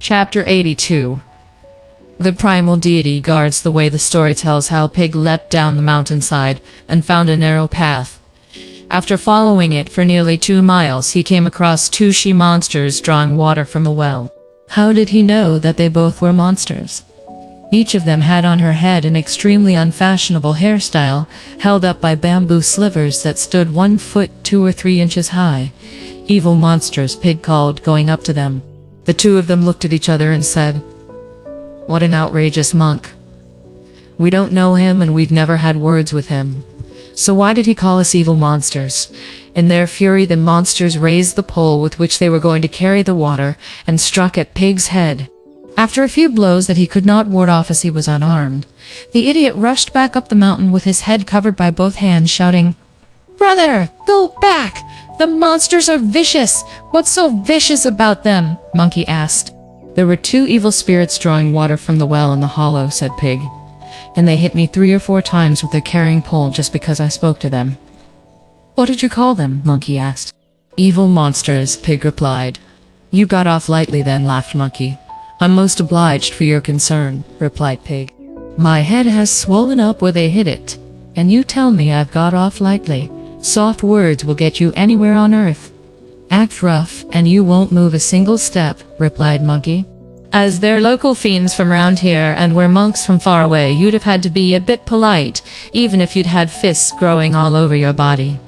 Chapter 82. The primal deity guards the way. The story tells how Pig leapt down the mountainside and found a narrow path. After following it for nearly 2 miles, he came across 2 she-monsters drawing water from a well. How did he know that they both were monsters? Each of them had on her head an extremely unfashionable hairstyle, held up by bamboo slivers that stood 1 foot 2 or 3 inches high. Evil monsters, Pig called, going up to them. The 2 of them looked at each other and said, "What an outrageous monk. We don't know him and we've never had words with him. So why did he call us evil monsters?" In their fury, the monsters raised the pole with which they were going to carry the water and struck at Pig's head. After a few blows that he could not ward off as he was unarmed, the idiot rushed back up the mountain with his head covered by both hands, shouting, "Brother, go back! The monsters are vicious! What's so vicious about them?" Monkey asked. "There were 2 evil spirits drawing water from the well in the hollow," said Pig, "and they hit me 3 or 4 times with their carrying pole just because I spoke to them." "What did you call them?" Monkey asked. "Evil monsters," Pig replied. "You got off lightly then," laughed Monkey. "I'm most obliged for your concern," replied Pig. "My head has swollen up where they hit it, and you tell me I've got off lightly. Soft words will get you anywhere on earth. Act rough, and you won't move a single step," replied Monkey. "As they're local fiends from round here, and we're monks from far away, you'd have had to be a bit polite, even if you'd had fists growing all over your body.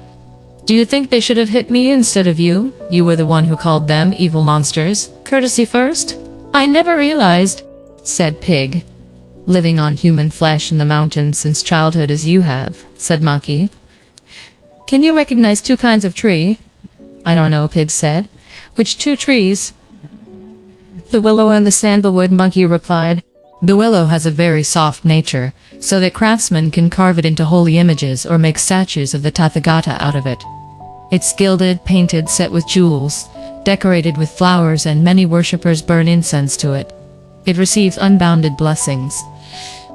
Do you think they should have hit me instead of you? You were the one who called them evil monsters. Courtesy first?" "I never realized," said Pig. "Living on human flesh in the mountains since childhood as you have," said Monkey. "Can you recognize 2 kinds of tree?" "I don't know," Pig said. "Which 2 trees?" "The willow and the sandalwood," Monkey replied. "The willow has a very soft nature, so that craftsmen can carve it into holy images or make statues of the Tathagata out of it. It's gilded, painted, set with jewels, decorated with flowers, and many worshippers burn incense to it. It receives unbounded blessings.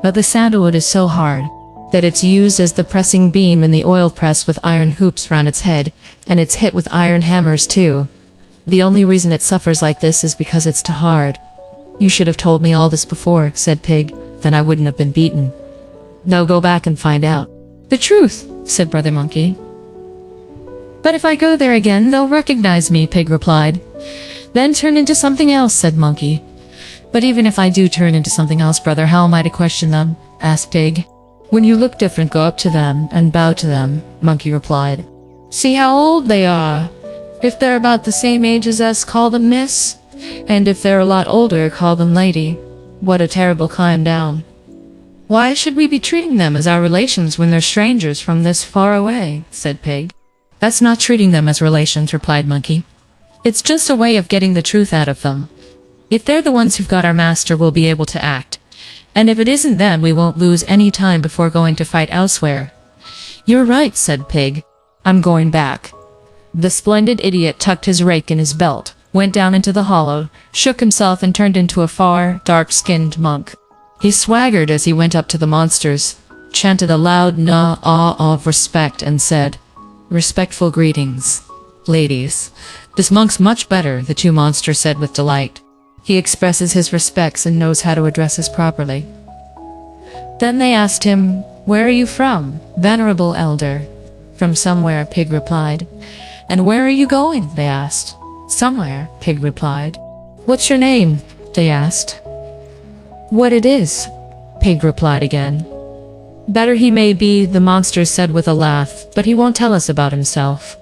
But the sandalwood is so hard that it's used as the pressing beam in the oil press with iron hoops round its head, and it's hit with iron hammers too. The only reason it suffers like this is because it's too hard." "You should have told me all this before," said Pig. "Then I wouldn't have been beaten." "Now go back and find out." "The truth," said Brother Monkey. "But if I go there again, they'll recognize me," Pig replied. "Then turn into something else," said Monkey. "But even if I do turn into something else, brother, how am I to question them?" asked Pig. "When you look different, go up to them and bow to them," Monkey replied. "See how old they are. If they're about the same age as us, call them Miss. And if they're a lot older, call them Lady. What a terrible climb down. Why should we be treating them as our relations when they're strangers from this far away?" said Pig. "That's not treating them as relations," replied Monkey. "It's just a way of getting the truth out of them. If they're the ones who've got our master, we'll be able to act. And if it isn't them, we won't lose any time before going to fight elsewhere." "You're right," said Pig. "I'm going back." The splendid idiot tucked his rake in his belt, went down into the hollow, shook himself, and turned into a far, dark-skinned monk. He swaggered as he went up to the monsters, chanted a loud nah-ah of respect, and said, "Respectful greetings, ladies." "This monk's much better," the 2 monsters said with delight. "He expresses his respects and knows how to address us properly." Then they asked him, "Where are you from, venerable elder?" "From somewhere," Pig replied. "And where are you going?" they asked. "Somewhere," Pig replied. "What's your name?" they asked. "What it is," Pig replied again. "Better he may be," the monsters said with a laugh, "but he won't tell us about himself.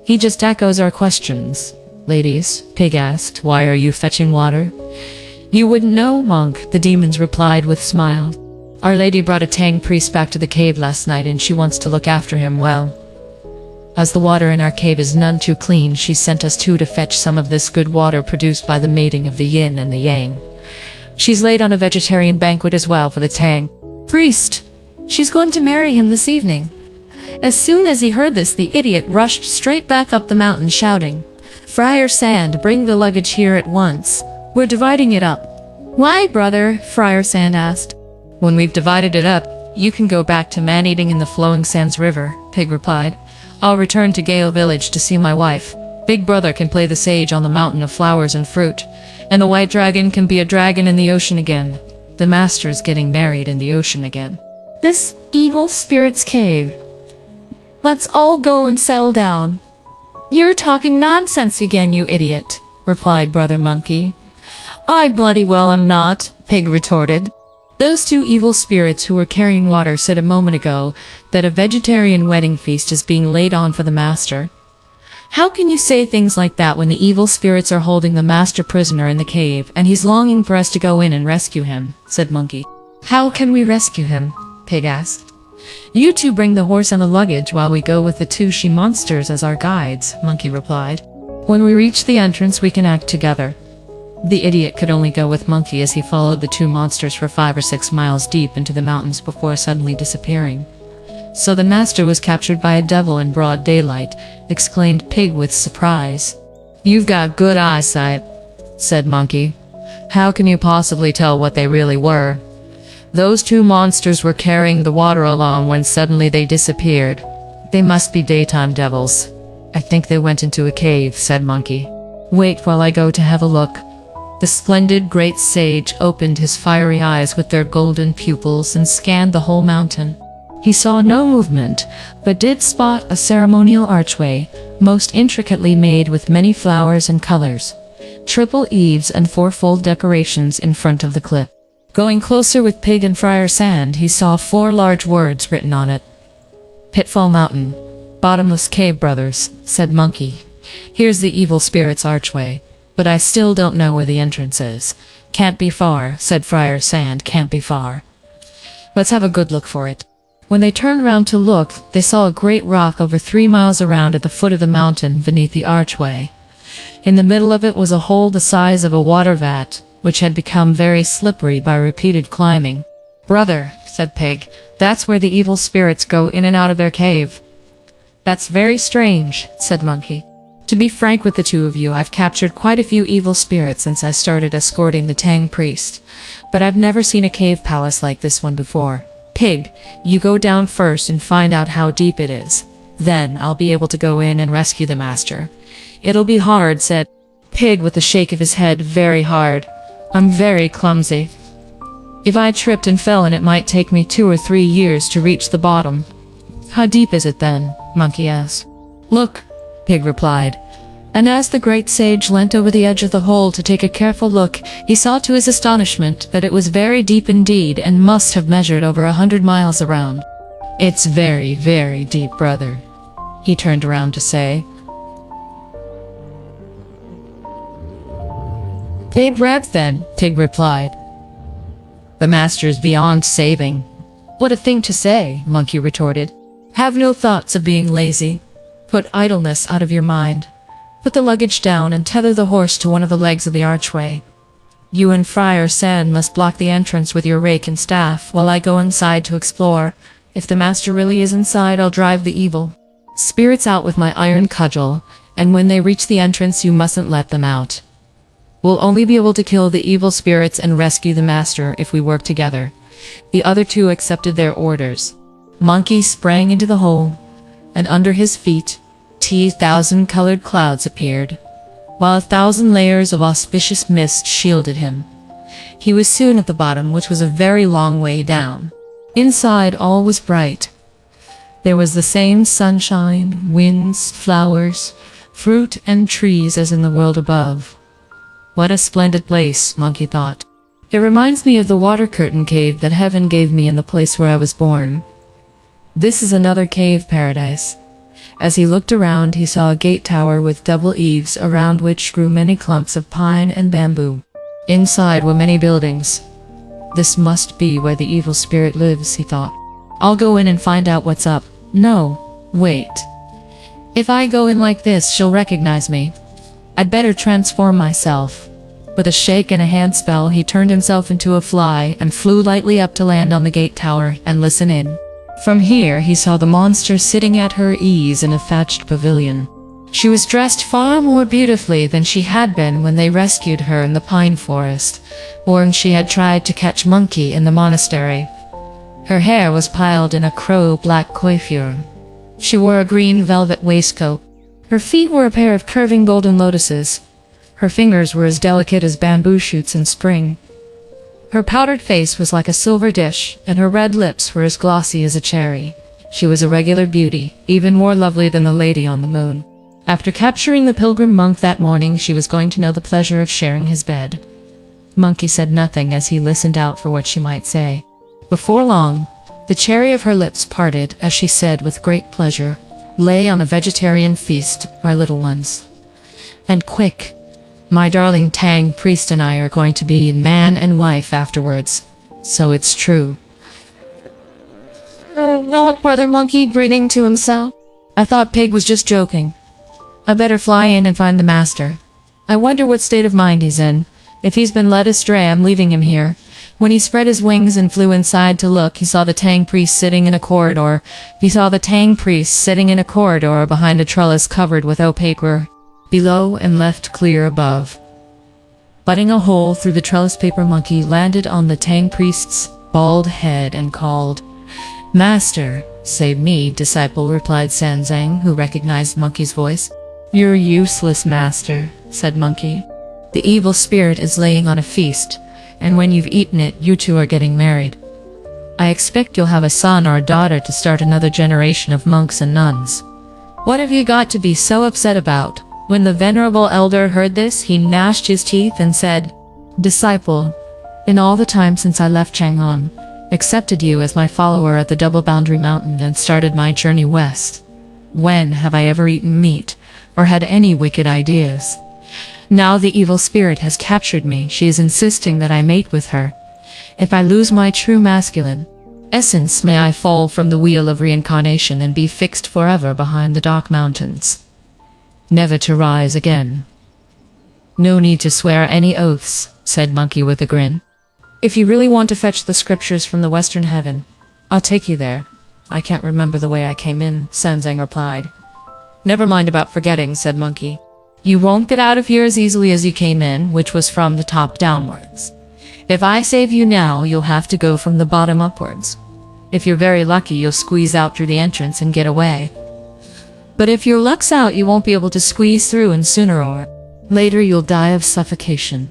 He just echoes our questions." "Ladies," Pig asked, "why are you fetching water?" "You wouldn't know, monk," the demons replied with a smile. "Our lady brought a Tang priest back to the cave last night, and she wants to look after him well. As the water in our cave is none too clean, she sent us 2 to fetch some of this good water produced by the mating of the yin and the yang. She's laid on a vegetarian banquet as well for the Tang priest. She's going to marry him this evening." As soon as he heard this, the idiot rushed straight back up the mountain, shouting, "Friar Sand, bring the luggage here at once. We're dividing it up." "Why, brother?" Friar Sand asked. "When we've divided it up, you can go back to man-eating in the flowing sands river," Pig replied. "I'll return to Gale village to see my wife. Big brother can play the sage on the mountain of flowers and fruit. And the white dragon can be a dragon in the ocean again. The master is getting married in the ocean again. This evil spirit's cave. Let's all go and settle down. You're talking nonsense again, you idiot, replied Brother Monkey. I bloody well am not, Pig retorted. Those two evil spirits who were carrying water said a moment ago that a vegetarian wedding feast is being laid on for the master. How can you say things like that when the evil spirits are holding the master prisoner in the cave and he's longing for us to go in and rescue him, said Monkey. How can we rescue him? Pig asked. You two bring the horse and the luggage while we go with the two she-monsters as our guides, Monkey replied. When we reach the entrance we can act together. The idiot could only go with Monkey as he followed the two monsters for 5 or 6 miles deep into the mountains before suddenly disappearing. So the master was captured by a devil in broad daylight, exclaimed Pig with surprise. You've got good eyesight, said Monkey. How can you possibly tell what they really were? Those two monsters were carrying the water along when suddenly they disappeared. They must be daytime devils. I think they went into a cave, said Monkey. Wait while I go to have a look. The splendid great sage opened his fiery eyes with their golden pupils and scanned the whole mountain. He saw no movement, but did spot a ceremonial archway, most intricately made with many flowers and colors, triple eaves and fourfold decorations in front of the cliff. Going closer with Pig and Friar Sand, he saw 4 large words written on it. Pitfall Mountain, Bottomless Cave Brothers, said Monkey. Here's the evil spirit's archway, but I still don't know where the entrance is. Can't be far, said Friar Sand, can't be far. Let's have a good look for it. When they turned around to look, they saw a great rock over 3 miles around at the foot of the mountain beneath the archway. In the middle of it was a hole the size of a water vat, which had become very slippery by repeated climbing. Brother, said Pig, that's where the evil spirits go in and out of their cave. That's very strange, said Monkey. To be frank with the two of you, I've captured quite a few evil spirits since I started escorting the Tang priest, but I've never seen a cave palace like this one before. Pig, you go down first and find out how deep it is. Then I'll be able to go in and rescue the master. It'll be hard, said Pig with a shake of his head, very hard. I'm very clumsy. If I tripped and fell in it might take me 2 or 3 years to reach the bottom. How deep is it then? Monkey asked. Look, Pig replied. And as the great sage leant over the edge of the hole to take a careful look, he saw to his astonishment that it was very deep indeed and must have measured over 100 miles around. It's very, very deep, brother, he turned around to say. Pig wrecked then, Pig replied. The master's beyond saving. What a thing to say, Monkey retorted. Have no thoughts of being lazy. Put idleness out of your mind. Put the luggage down and tether the horse to one of the legs of the archway. You and Friar Sand must block the entrance with your rake and staff while I go inside to explore. If the master really is inside, I'll drive the evil spirits out with my iron cudgel, and when they reach the entrance you mustn't let them out. We'll only be able to kill the evil spirits and rescue the master if we work together. The other two accepted their orders. Monkey sprang into the hole, and under his feet 10,000 colored clouds appeared, while 1,000 layers of auspicious mist shielded him. He was soon at the bottom, which was a very long way down. Inside all was bright. There was the same sunshine, winds, flowers, fruit, and trees as in the world above. What a splendid place, Monkey thought. It reminds me of the water curtain cave that heaven gave me in the place where I was born. This is another cave paradise. As he looked around, he saw a gate tower with double eaves around which grew many clumps of pine and bamboo. Inside were many buildings. This must be where the evil spirit lives, he thought. I'll go in and find out what's up. No, wait. If I go in like this, she'll recognize me. I'd better transform myself. With a shake and a hand spell, he turned himself into a fly and flew lightly up to land on the gate tower and listen in. From here, he saw the monster sitting at her ease in a thatched pavilion. She was dressed far more beautifully than she had been when they rescued her in the pine forest, or when she had tried to catch Monkey in the monastery. Her hair was piled in a crow-black coiffure. She wore a green velvet waistcoat. Her feet were a pair of curving golden lotuses. Her fingers were as delicate as bamboo shoots in spring. Her powdered face was like a silver dish, and her red lips were as glossy as a cherry. She was a regular beauty, even more lovely than the lady on the moon. After capturing the pilgrim monk that morning, she was going to know the pleasure of sharing his bed. Monkey said nothing as he listened out for what she might say. Before long, the cherry of her lips parted as she said with great pleasure, "Lay on a vegetarian feast, my little ones. And quick, my darling Tang priest and I are going to be man and wife afterwards. So it's true." Not Brother Monkey grinning to himself. I thought Pig was just joking. I better fly in and find the master. I wonder what state of mind he's in. If he's been led astray, I'm leaving him here. When he spread his wings and flew inside to look, he saw the Tang priest sitting in a corridor. Behind a trellis covered with opaque below and left clear above. Butting a hole through the trellis, paper Monkey landed on the Tang priest's bald head and called, "Master, save me, disciple," replied Sanzang, who recognized Monkey's voice. "You're useless, master," said Monkey. "The evil spirit is laying on a feast, and when you've eaten it, you two are getting married. I expect you'll have a son or a daughter to start another generation of monks and nuns. What have you got to be so upset about?" When the venerable elder heard this, he gnashed his teeth and said, "Disciple, in all the time since I left Chang'an, accepted you as my follower at the Double Boundary Mountain and started my journey west, when have I ever eaten meat or had any wicked ideas? Now the evil spirit has captured me. She is insisting that I mate with her. If I lose my true masculine essence, may I fall from the wheel of reincarnation and be fixed forever behind the dark mountains, never to rise again." "No need to swear any oaths," said Monkey with a grin. "If you really want to fetch the scriptures from the western heaven, I'll take you there. I can't remember the way I came in," Sanzang replied. "Never mind about forgetting," said Monkey. "You won't get out of here as easily as you came in, which was from the top downwards. If I save you now, you'll have to go from the bottom upwards. If you're very lucky, you'll squeeze out through the entrance and get away. But if your luck's out, you won't be able to squeeze through, and sooner or later you'll die of suffocation."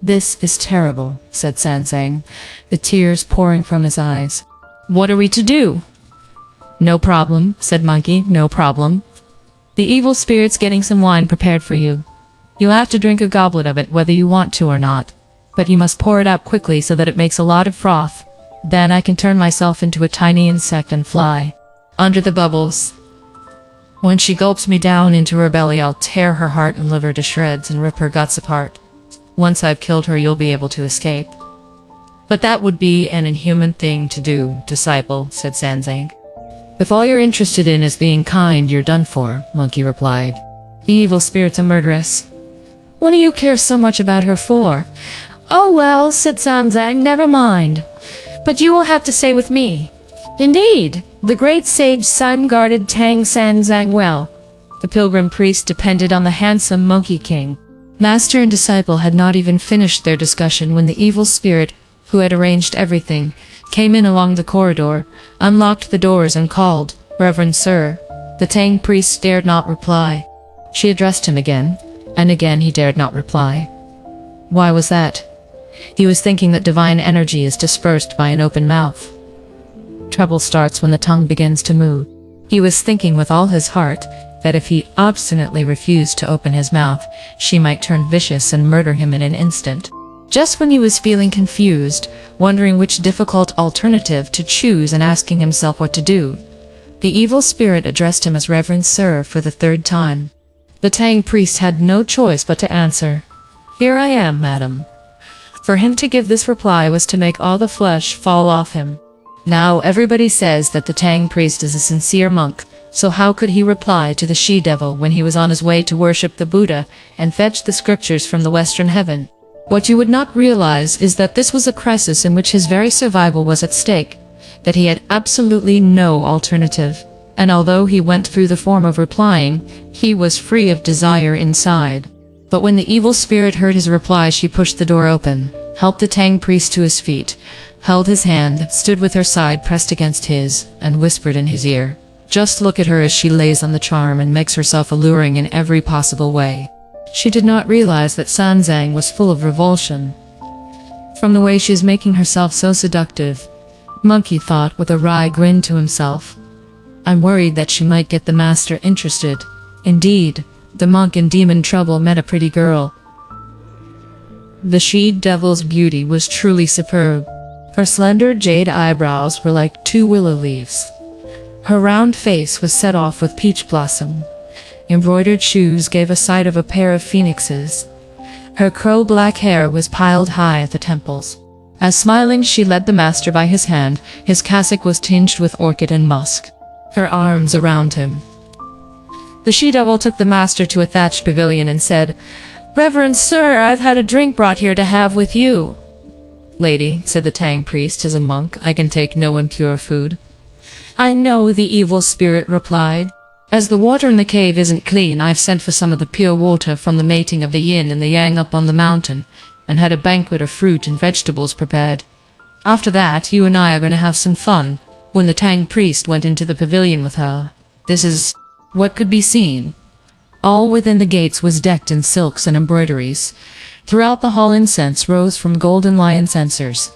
"This is terrible," said Sanzang, the tears pouring from his eyes. "What are we to do?" "No problem," said Monkey, "no problem. The evil spirit's getting some wine prepared for you. You'll have to drink a goblet of it whether you want to or not. But you must pour it out quickly so that it makes a lot of froth. Then I can turn myself into a tiny insect and fly under the bubbles. When she gulps me down into her belly, I'll tear her heart and liver to shreds and rip her guts apart. Once I've killed her, you'll be able to escape." "But that would be an inhuman thing to do, disciple," said Sanzang. "If all you're interested in is being kind, you're done for," Monkey replied. "The evil spirit's a murderess. What do you care so much about her for?" "Oh well," said Sanzang, "never mind. But you will have to stay with me." Indeed, the great sage Sun guarded Tang Sanzang well. The pilgrim priest depended on the handsome Monkey King. Master and disciple had not even finished their discussion when the evil spirit, who had arranged everything, came in along the corridor, unlocked the doors and called, "Reverend Sir." The Tang priest dared not reply. She addressed him again, and again he dared not reply. Why was that? He was thinking that divine energy is dispersed by an open mouth. Trouble starts when the tongue begins to move. He was thinking with all his heart that if he obstinately refused to open his mouth, she might turn vicious and murder him in an instant. Just when he was feeling confused, wondering which difficult alternative to choose and asking himself what to do, the evil spirit addressed him as Reverend Sir for the third time. The Tang priest had no choice but to answer, "Here I am, madam." For him to give this reply was to make all the flesh fall off him. Now everybody says that the Tang priest is a sincere monk, so how could he reply to the she-devil when he was on his way to worship the Buddha and fetch the scriptures from the Western heaven? What you would not realize is that this was a crisis in which his very survival was at stake, that he had absolutely no alternative, and although he went through the form of replying, he was free of desire inside. But when the evil spirit heard his reply, she pushed the door open, helped the Tang priest to his feet, held his hand, stood with her side pressed against his, and whispered in his ear, "Just look at her as she lays on the charm and makes herself alluring in every possible way. She did not realize that Sanzang was full of revulsion. From the way she is making herself so seductive, Monkey thought with a wry grin to himself. I'm worried that she might get the master interested. Indeed, the monk in demon trouble met a pretty girl. The she-devil's beauty was truly superb. Her slender jade eyebrows were like 2 willow leaves. Her round face was set off with peach blossom. Embroidered shoes gave a sight of a pair of phoenixes. Her crow-black hair was piled high at the temples. As smiling she led the master by his hand, his cassock was tinged with orchid and musk. Her arms around him. The she-devil took the master to a thatched pavilion and said, "Reverend sir, I've had a drink brought here to have with you." "Lady," said the Tang priest as a monk, "I can take no impure food." "I know," the evil spirit replied. "As the water in the cave isn't clean, I've sent for some of the pure water from the mating of the yin and the yang up on the mountain, and had a banquet of fruit and vegetables prepared. After that, you and I are going to have some fun." When the Tang priest went into the pavilion with her, this is what could be seen. All within the gates was decked in silks and embroideries. Throughout the hall incense rose from golden lion censers.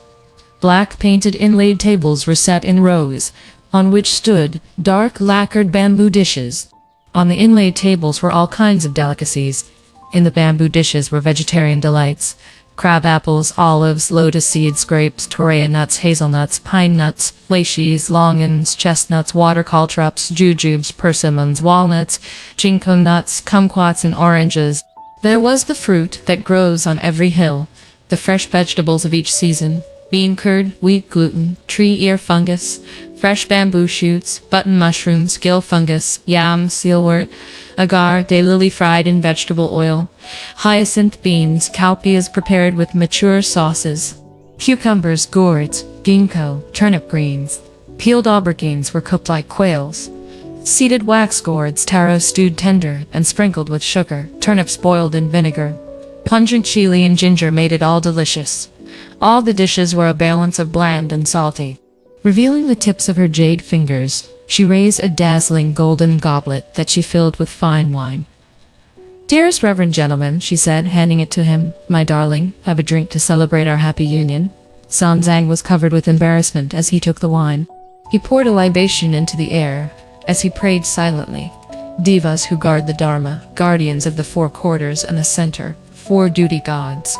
Black painted inlaid tables were set in rows, on which stood dark lacquered bamboo dishes. On the inlaid tables were all kinds of delicacies. In the bamboo dishes were vegetarian delights: crab apples, olives, lotus seeds, grapes, torreya nuts, hazelnuts, pine nuts, lychees, longans, chestnuts, water caltrops, jujubes, persimmons, walnuts, ginkgo nuts, kumquats, and oranges. There was the fruit that grows on every hill, the fresh vegetables of each season: bean curd, wheat gluten, tree ear fungus, fresh bamboo shoots, button mushrooms, gill fungus, yam, sealwort, agar, daylily fried in vegetable oil, hyacinth beans, cowpeas prepared with mature sauces, cucumbers, gourds, ginkgo, turnip greens, peeled aubergines were cooked like quails, seeded wax gourds, taro stewed tender and sprinkled with sugar, turnips boiled in vinegar, pungent chili and ginger made it all delicious. All the dishes were a balance of bland and salty. Revealing the tips of her jade fingers, she raised a dazzling golden goblet that she filled with fine wine. "Dearest reverend gentleman," she said, handing it to him, "my darling, have a drink to celebrate our happy union." Sanzang was covered with embarrassment as he took the wine. He poured a libation into the air, as he prayed silently. Devas who guard the Dharma, guardians of the 4 quarters and the center, 4 duty gods.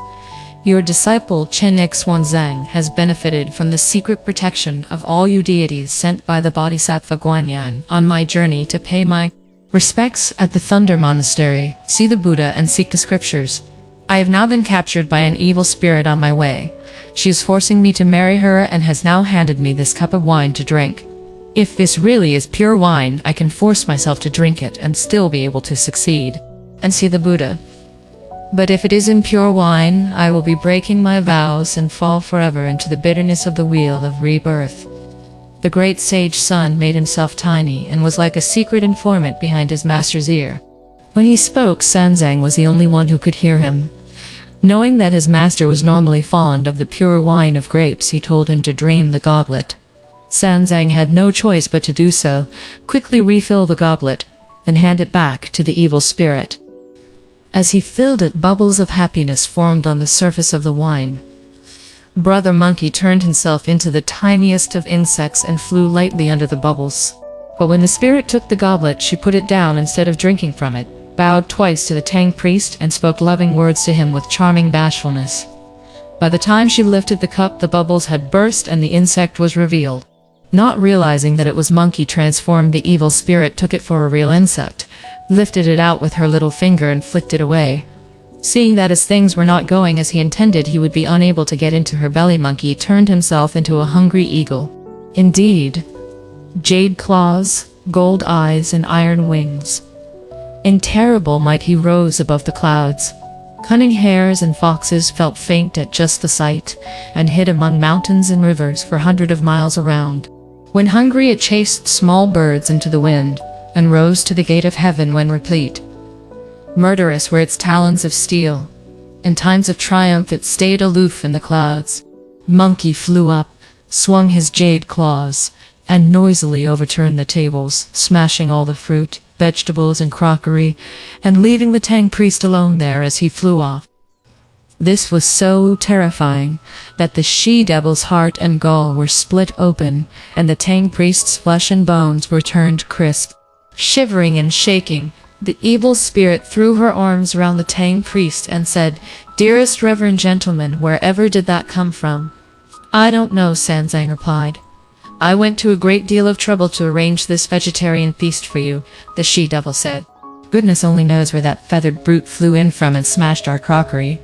Your disciple Chen Xuanzang has benefited from the secret protection of all you deities sent by the Bodhisattva Guanyan on my journey to pay my respects at the Thunder Monastery, see the Buddha and seek the scriptures. I have now been captured by an evil spirit on my way. She is forcing me to marry her and has now handed me this cup of wine to drink. If this really is pure wine, I can force myself to drink it and still be able to succeed and see the Buddha. But if it is impure wine, I will be breaking my vows and fall forever into the bitterness of the wheel of rebirth. The great sage Sun made himself tiny and was like a secret informant behind his master's ear. When he spoke, Sanzang was the only one who could hear him. Knowing that his master was normally fond of the pure wine of grapes, he told him to drain the goblet. Sanzang had no choice but to do so, quickly refill the goblet, and hand it back to the evil spirit. As he filled it, bubbles of happiness formed on the surface of the wine. Brother Monkey turned himself into the tiniest of insects and flew lightly under the bubbles. But when the spirit took the goblet, she put it down instead of drinking from it, bowed twice to the Tang priest, and spoke loving words to him with charming bashfulness. By the time she lifted the cup, the bubbles had burst and the insect was revealed. Not realizing that it was Monkey transformed, the evil spirit took it for a real insect, lifted it out with her little finger and flicked it away. Seeing that as things were not going as he intended, he would be unable to get into her belly, Monkey turned himself into a hungry eagle. Indeed, jade claws, gold eyes, and iron wings. In terrible might he rose above the clouds. Cunning hares and foxes felt faint at just the sight, and hid among mountains and rivers for hundreds of miles around. When hungry, it chased small birds into the wind, and rose to the gate of heaven when replete. Murderous were its talons of steel. In times of triumph it stayed aloof in the clouds. Monkey flew up, swung his jade claws, and noisily overturned the tables, smashing all the fruit, vegetables and crockery, and leaving the Tang priest alone there as he flew off. This was so terrifying that the she-devil's heart and gall were split open, and the Tang priest's flesh and bones were turned crisp. Shivering and shaking, the evil spirit threw her arms around the Tang priest and said, "Dearest reverend gentleman, wherever did that come from?" "I don't know," Sanzang replied. "I went to a great deal of trouble to arrange this vegetarian feast for you," the she-devil said. "Goodness only knows where that feathered brute flew in from and smashed our crockery."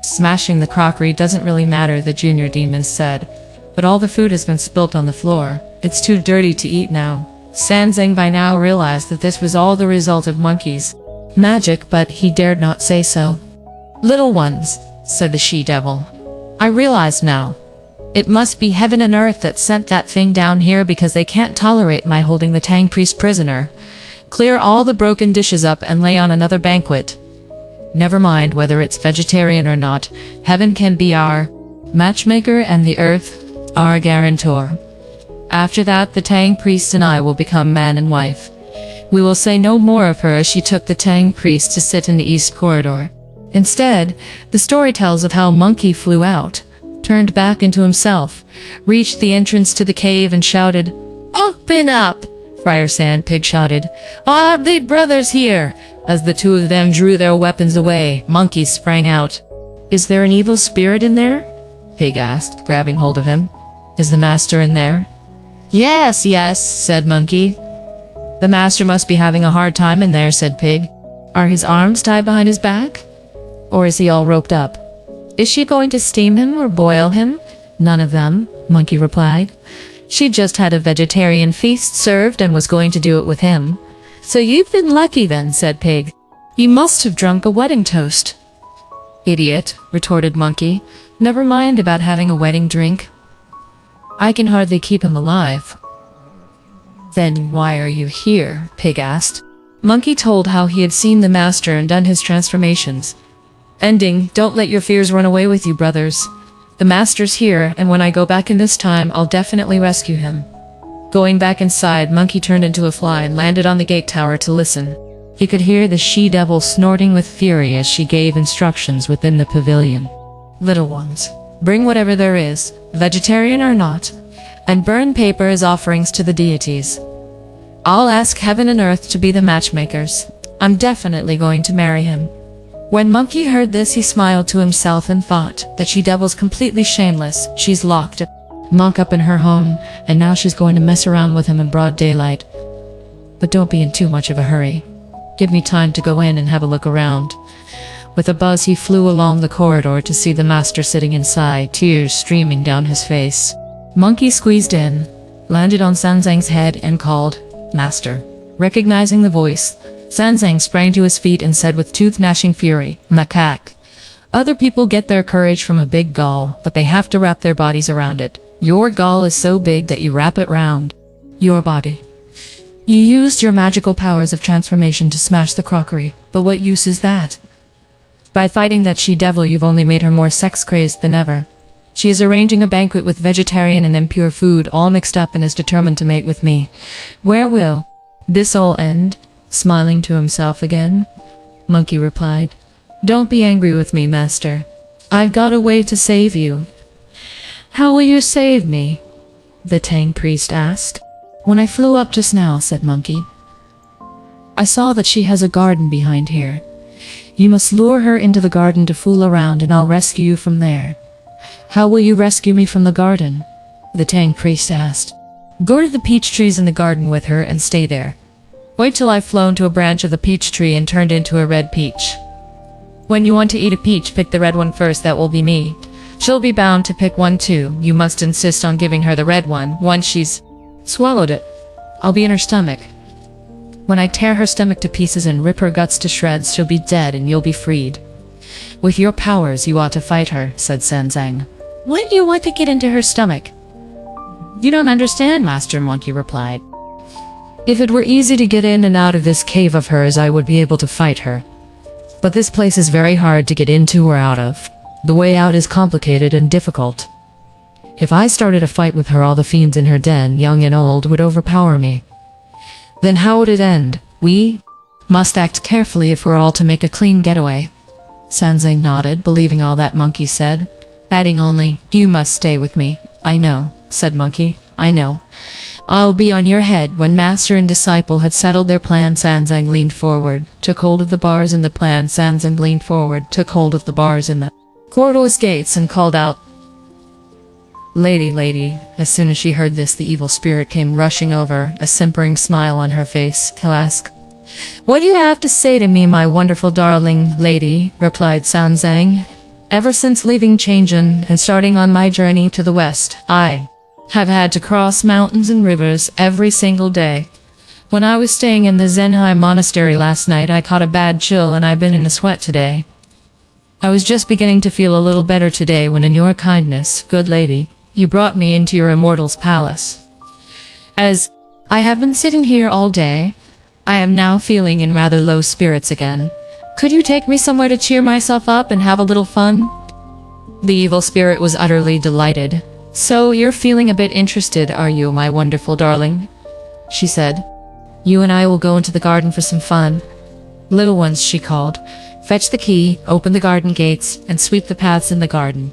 "Smashing the crockery doesn't really matter," the junior demon said. "But all the food has been spilt on the floor. It's too dirty to eat now." Sanzang by now realized that this was all the result of Monkey's magic, but he dared not say so. "Little ones," said the she-devil, "I realize now. It must be heaven and earth that sent that thing down here because they can't tolerate my holding the Tang priest prisoner. Clear all the broken dishes up and lay on another banquet. Never mind whether it's vegetarian or not, heaven can be our matchmaker and the earth our guarantor. After that, the Tang priest and I will become man and wife. We will say no more of her as she took the Tang priest to sit in the east corridor. Instead, the story tells of how Monkey flew out, turned back into himself, reached the entrance to the cave and shouted, "Open up!" Friar Sandpig shouted, "Our big brother's here!" As the two of them drew their weapons away, Monkey sprang out. "Is there an evil spirit in there?" Pig asked, grabbing hold of him. "Is the master in there?" "Yes, yes," said Monkey. "The master must be having a hard time in there," said Pig. "Are his arms tied behind his back? Or is he all roped up? Is she going to steam him or boil him?" "None of them," Monkey replied. "She just had a vegetarian feast served and was going to do it with him." "So you've been lucky then," said Pig. "You must have drunk a wedding toast." "Idiot," retorted Monkey. "Never mind about having a wedding drink. I can hardly keep him alive." "Then why are you here?" Pig asked. Monkey told how he had seen the master and done his transformations. Ending, "Don't let your fears run away with you, brothers. The master's here, and when I go back in this time, I'll definitely rescue him." Going back inside, Monkey turned into a fly and landed on the gate tower to listen. He could hear the she-devil snorting with fury as she gave instructions within the pavilion. "Little ones, bring whatever there is, vegetarian or not, and burn paper as offerings to the deities. I'll ask heaven and earth to be the matchmakers. I'm definitely going to marry him." When Monkey heard this, he smiled to himself and thought that she-devil's completely shameless. She's locked Monk up in her home, and now she's going to mess around with him in broad daylight. But don't be in too much of a hurry. Give me time to go in and have a look around. With a buzz, he flew along the corridor to see the master sitting inside, tears streaming down his face. Monkey squeezed in, landed on Sanzang's head, and called, "Master." Recognizing the voice, Sanzang sprang to his feet and said with tooth-gnashing fury, "Macaque. Other people get their courage from a big gall, but they have to wrap their bodies around it. Your gall is so big that you wrap it round your body. You used your magical powers of transformation to smash the crockery, but what use is that? By fighting that she-devil, you've only made her more sex-crazed than ever. She is arranging a banquet with vegetarian and impure food all mixed up and is determined to mate with me. Where will this all end?" Smiling to himself again, Monkey replied, "Don't be angry with me, master. I've got a way to save you." "How will you save me?" the Tang priest asked. "When I flew up just now," said Monkey, "I saw that she has a garden behind here. You must lure her into the garden to fool around and I'll rescue you from there." "How will you rescue me from the garden?" the Tang priest asked. "Go to the peach trees in the garden with her and stay there. Wait till I've flown to a branch of the peach tree and turned into a red peach. When you want to eat a peach, pick the red one first, that will be me. She'll be bound to pick one too. You must insist on giving her the red one. Once she's swallowed it, I'll be in her stomach. When I tear her stomach to pieces and rip her guts to shreds, she'll be dead and you'll be freed. With your powers, you ought to fight her," said Sanzang. "Why do you want to get into her stomach?" "You don't understand, Master," Monkey replied. "If it were easy to get in and out of this cave of hers, I would be able to fight her. But this place is very hard to get into or out of. The way out is complicated and difficult. If I started a fight with her, all the fiends in her den, young and old, would overpower me. Then how would it end? We must act carefully if we're all to make a clean getaway. Sanzang nodded, believing all that Monkey said, adding only, "You must stay with me." "I know," said Monkey. "I know. I'll be on your head." When master and disciple had settled their plan, Sanzang leaned forward, took hold of the bars in the corridor's gates and called out, "Lady, lady." As soon as she heard this, the evil spirit came rushing over, a simpering smile on her face. "He'll ask, 'What do you have to say to me, my wonderful darling lady?'" replied Sanzang. "Ever since leaving Chang'an and starting on my journey to the west, I have had to cross mountains and rivers every single day. When I was staying in the Zenhai monastery last night, I caught a bad chill and I've been in a sweat today. I was just beginning to feel a little better today when in your kindness, good lady, you brought me into your immortal's palace. As I have been sitting here all day, I am now feeling in rather low spirits again. Could you take me somewhere to cheer myself up and have a little fun?" The evil spirit was utterly delighted. "So you're feeling a bit interested, are you, my wonderful darling?" she said. "You and I will go into the garden for some fun. Little ones," she called, "fetch the key, open the garden gates, and sweep the paths in the garden."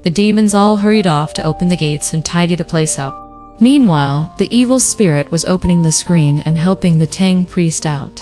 The demons all hurried off to open the gates and tidy the place up. Meanwhile, the evil spirit was opening the screen and helping the Tang priest out.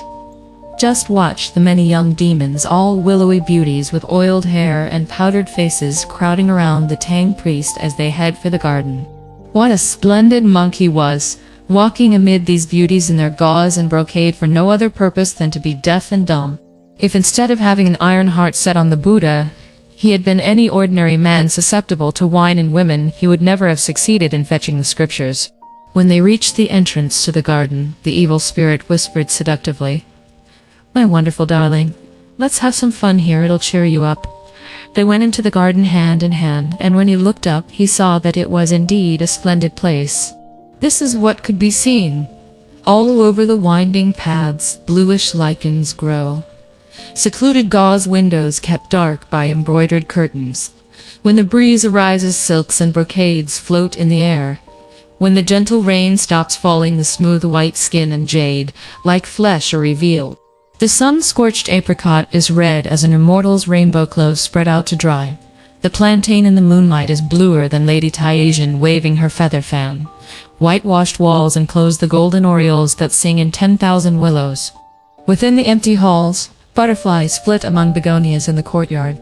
Just watch the many young demons, all willowy beauties with oiled hair and powdered faces, crowding around the Tang priest as they head for the garden. What a splendid monk he was, walking amid these beauties in their gauze and brocade for no other purpose than to be deaf and dumb. If instead of having an iron heart set on the Buddha, he had been any ordinary man susceptible to wine and women, he would never have succeeded in fetching the scriptures. When they reached the entrance to the garden, the evil spirit whispered seductively, "My wonderful darling, let's have some fun here, it'll cheer you up." They went into the garden hand in hand, and when he looked up, he saw that it was indeed a splendid place. This is what could be seen. All over the winding paths, bluish lichens grow. Secluded gauze windows kept dark by embroidered curtains. When the breeze arises, silks and brocades float in the air. When the gentle rain stops falling, the smooth white skin and jade, like flesh, are revealed. The sun-scorched apricot is red as an immortal's rainbow clothes spread out to dry. The plantain in the moonlight is bluer than Lady Taisian waving her feather fan. Whitewashed walls enclose the golden orioles that sing in 10,000 willows. Within the empty halls, butterflies flit among begonias in the courtyard.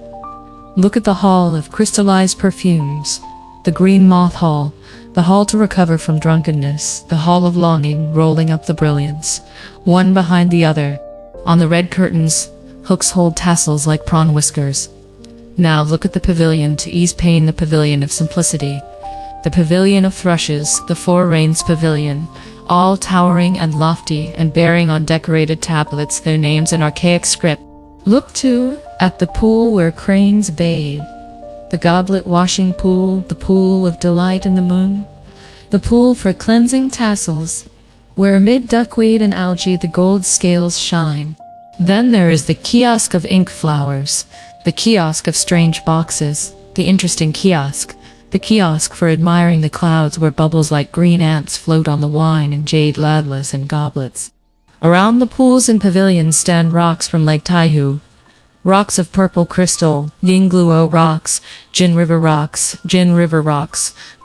Look at the hall of crystallized perfumes, the green moth hall, the hall to recover from drunkenness, the hall of longing rolling up the brilliance, one behind the other. On the red curtains, hooks hold tassels like prawn whiskers. Now look at the pavilion to ease pain, the pavilion of simplicity, the pavilion of thrushes, the Four Rains pavilion, all towering and lofty and bearing on decorated tablets their names in archaic script. Look too at the pool where cranes bathe, the goblet washing pool, the pool of delight in the moon, the pool for cleansing tassels, where amid duckweed and algae the gold scales shine. Then there is the kiosk of ink flowers, the kiosk of strange boxes, the interesting kiosk, the kiosk for admiring the clouds where bubbles like green ants float on the wine and jade ladlas and goblets. Around the pools and pavilions stand rocks from Lake Taihu, rocks of purple crystal, Yingluo rocks, Jin River rocks,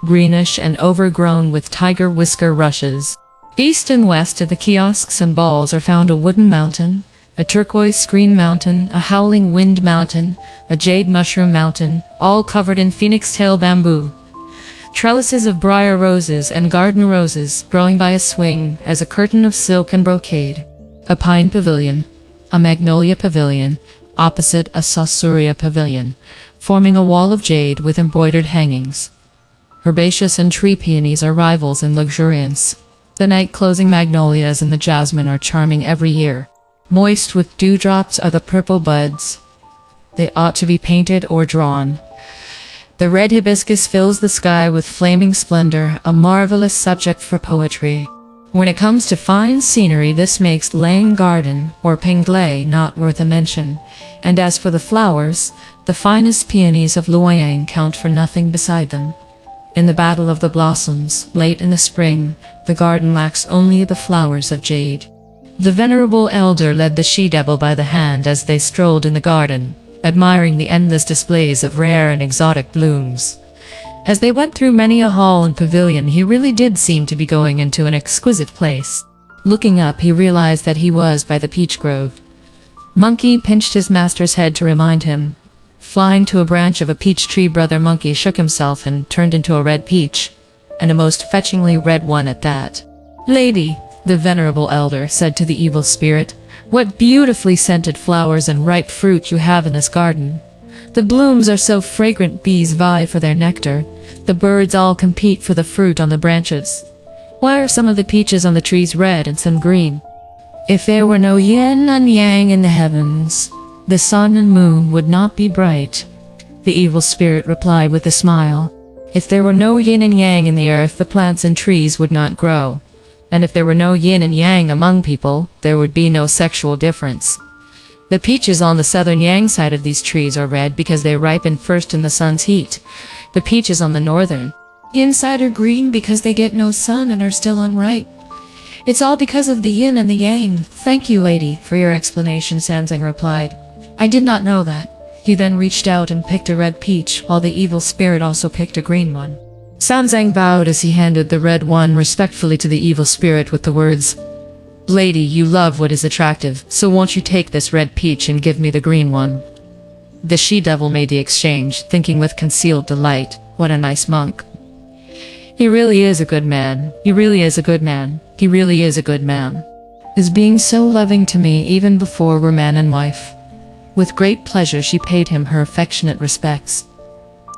greenish and overgrown with tiger whisker rushes. East and west of the kiosks and balls are found a wooden mountain, a turquoise screen mountain, a howling wind mountain, a jade mushroom mountain, all covered in phoenix tail bamboo. Trellises of briar roses and garden roses growing by a swing as a curtain of silk and brocade. A pine pavilion, a magnolia pavilion, opposite a Sasuria pavilion, forming a wall of jade with embroidered hangings. Herbaceous and tree peonies are rivals in luxuriance. The night-closing magnolias and the jasmine are charming every year. Moist with dewdrops are the purple buds. They ought to be painted or drawn. The red hibiscus fills the sky with flaming splendor, a marvelous subject for poetry. When it comes to fine scenery, this makes Lang Garden or Penglai not worth a mention. And as for the flowers, the finest peonies of Luoyang count for nothing beside them. In the battle of the blossoms, late in the spring, the garden lacks only the flowers of jade. The venerable elder led the she-devil by the hand as they strolled in the garden, admiring the endless displays of rare and exotic blooms. As they went through many a hall and pavilion, he really did seem to be going into an exquisite place. Looking up, he realized that he was by the peach grove. Monkey pinched his master's head to remind him. Flying to a branch of a peach tree, Brother Monkey shook himself and turned into a red peach, and a most fetchingly red one at that. "Lady," the venerable elder said to the evil spirit, "what beautifully scented flowers and ripe fruit you have in this garden. The blooms are so fragrant, bees vie for their nectar. The birds all compete for the fruit on the branches. Why are some of the peaches on the trees red and some green? If there were no yin and yang in the heavens, the sun and moon would not be bright." The evil spirit replied with a smile. "If there were no yin and yang in the earth, the plants and trees would not grow. And if there were no yin and yang among people, there would be no sexual difference. The peaches on the southern yang side of these trees are red because they ripen first in the sun's heat. The peaches on the northern inside are green because they get no sun and are still unripe. It's all because of the yin and the yang." "Thank you, lady, for your explanation," Sanzang replied. "I did not know that." He then reached out and picked a red peach, while the evil spirit also picked a green one. Sanzang bowed as he handed the red one respectfully to the evil spirit with the words, "Lady, you love what is attractive, so won't you take this red peach and give me the green one?" The she-devil made the exchange, thinking with concealed delight, "What a nice monk. He really is a good man. He really is a good man. He really is a good man. Is being so loving to me even before we're man and wife." With great pleasure she paid him her affectionate respects.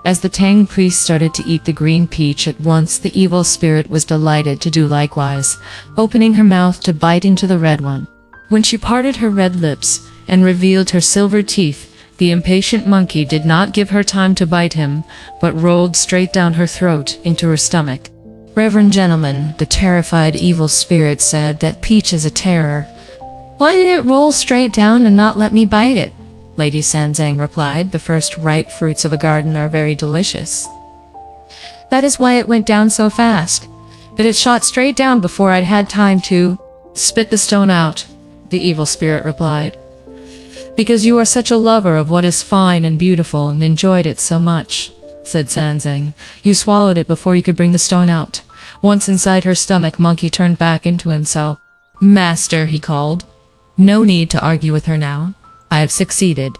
As the Tang priest started to eat the green peach, at once the evil spirit was delighted to do likewise, opening her mouth to bite into the red one. When she parted her red lips and revealed her silver teeth, the impatient monkey did not give her time to bite him, but rolled straight down her throat into her stomach. "Reverend gentleman," the terrified evil spirit said, "that peach is a terror. Why did it roll straight down and not let me bite it?" Lady Sanzang replied, "The first ripe fruits of a garden are very delicious. That is why it went down so fast. But it shot straight down before I'd had time to spit the stone out," the evil spirit replied. "Because you are such a lover of what is fine and beautiful and enjoyed it so much," said Sanzang. "You swallowed it before you could bring the stone out." Once inside her stomach, Monkey turned back into himself. "Master," he called. "No need to argue with her now. I have succeeded."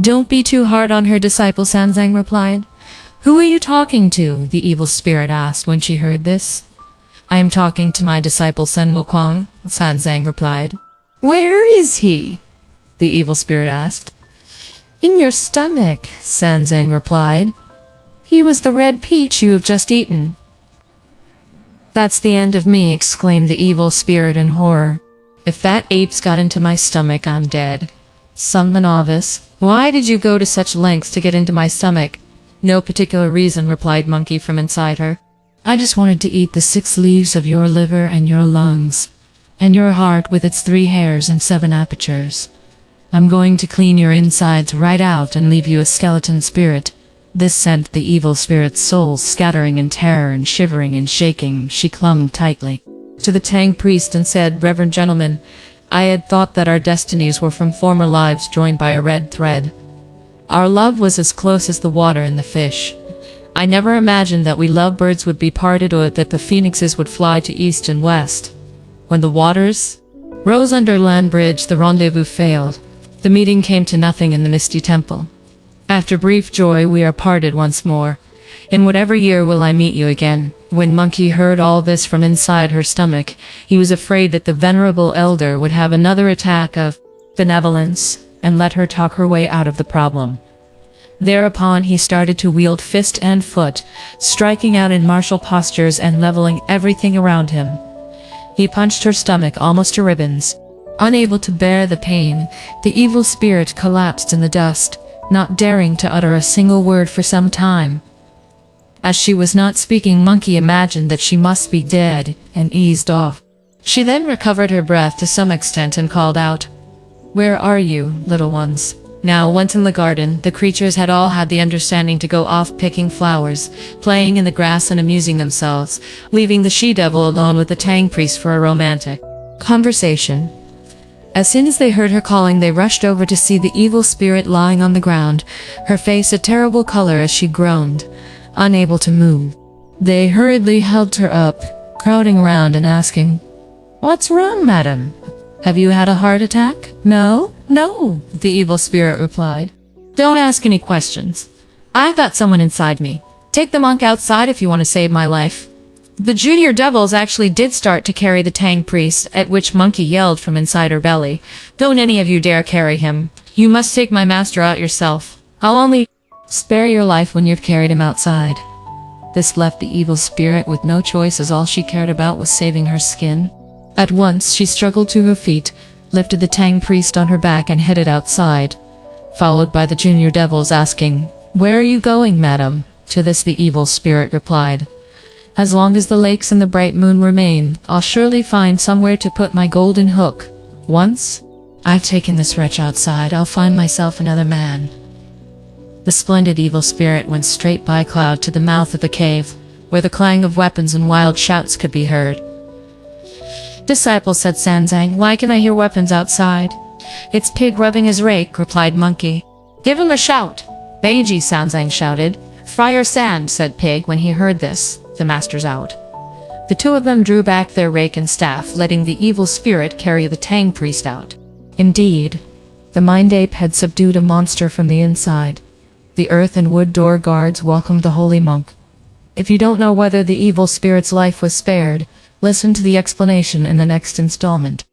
"Don't be too hard on her, disciple," Sanzang replied. "Who are you talking to?" the evil spirit asked when she heard this. "I am talking to my disciple Sun Wukong," Sanzang replied. "Where is he?" the evil spirit asked. "In your stomach," Sanzang replied. "He was the red peach you have just eaten." "That's the end of me," exclaimed the evil spirit in horror. "If that ape's got into my stomach, I'm dead." "Son the novice, why did you go to such lengths to get into my stomach?" "No particular reason," replied Monkey from inside her. "I just wanted to eat the 6 leaves of your liver and your lungs, and your heart with its 3 hairs and 7 apertures. I'm going to clean your insides right out and leave you a skeleton spirit." This sent the evil spirit's soul scattering in terror and shivering and shaking. She clung tightly to the Tang priest and said, "Reverend gentleman, I had thought that our destinies were from former lives joined by a red thread. Our love was as close as the water and the fish. I never imagined that we lovebirds would be parted or that the phoenixes would fly to east and west. When the waters rose under land bridge, the rendezvous failed. The meeting came to nothing in the misty temple. After brief joy, we are parted once more. In whatever year will I meet you again?" When Monkey heard all this from inside her stomach, he was afraid that the venerable elder would have another attack of benevolence and let her talk her way out of the problem. Thereupon he started to wield fist and foot, striking out in martial postures and leveling everything around him. He punched her stomach almost to ribbons. Unable to bear the pain, the evil spirit collapsed in the dust, not daring to utter a single word for some time. As she was not speaking, Monkey imagined that she must be dead and eased off. She then recovered her breath to some extent and called out, "Where are you, little ones?" Now, once in the garden, the creatures had all had the understanding to go off picking flowers, playing in the grass and amusing themselves, leaving the she-devil alone with the Tang priest for a romantic conversation. As soon as they heard her calling, they rushed over to see the evil spirit lying on the ground, her face a terrible color as she groaned, unable to move. They hurriedly helped her up, crowding around and asking, "What's wrong, madam? Have you had a heart attack?" "No, no," the evil spirit replied. "Don't ask any questions. I've got someone inside me. Take the monk outside if you want to save my life." The junior devils actually did start to carry the Tang priest, at which Monkey yelled from inside her belly, "Don't any of you dare carry him. You must take my master out yourself. I'll only spare your life when you've carried him outside." This left the evil spirit with no choice, as all she cared about was saving her skin. At once she struggled to her feet, lifted the Tang priest on her back and headed outside, followed by the junior devils asking, "Where are you going, madam?" To this the evil spirit replied, "As long as the lakes and the bright moon remain, I'll surely find somewhere to put my golden hook. Once I've taken this wretch outside, I'll find myself another man." The splendid evil spirit went straight by Cloud to the mouth of the cave, where the clang of weapons and wild shouts could be heard. "Disciple," said Sanzang, "why can I hear weapons outside?" "It's Pig rubbing his rake," replied Monkey. "Give him a shout." "Beiji," Sanzang shouted. "Friar Sand," said Pig when he heard this. "The master's out." The two of them drew back their rake and staff, letting the evil spirit carry the Tang priest out. Indeed, the mind ape had subdued a monster from the inside. The earth and wood door guards welcomed the holy monk. If you don't know whether the evil spirit's life was spared, listen to the explanation in the next installment.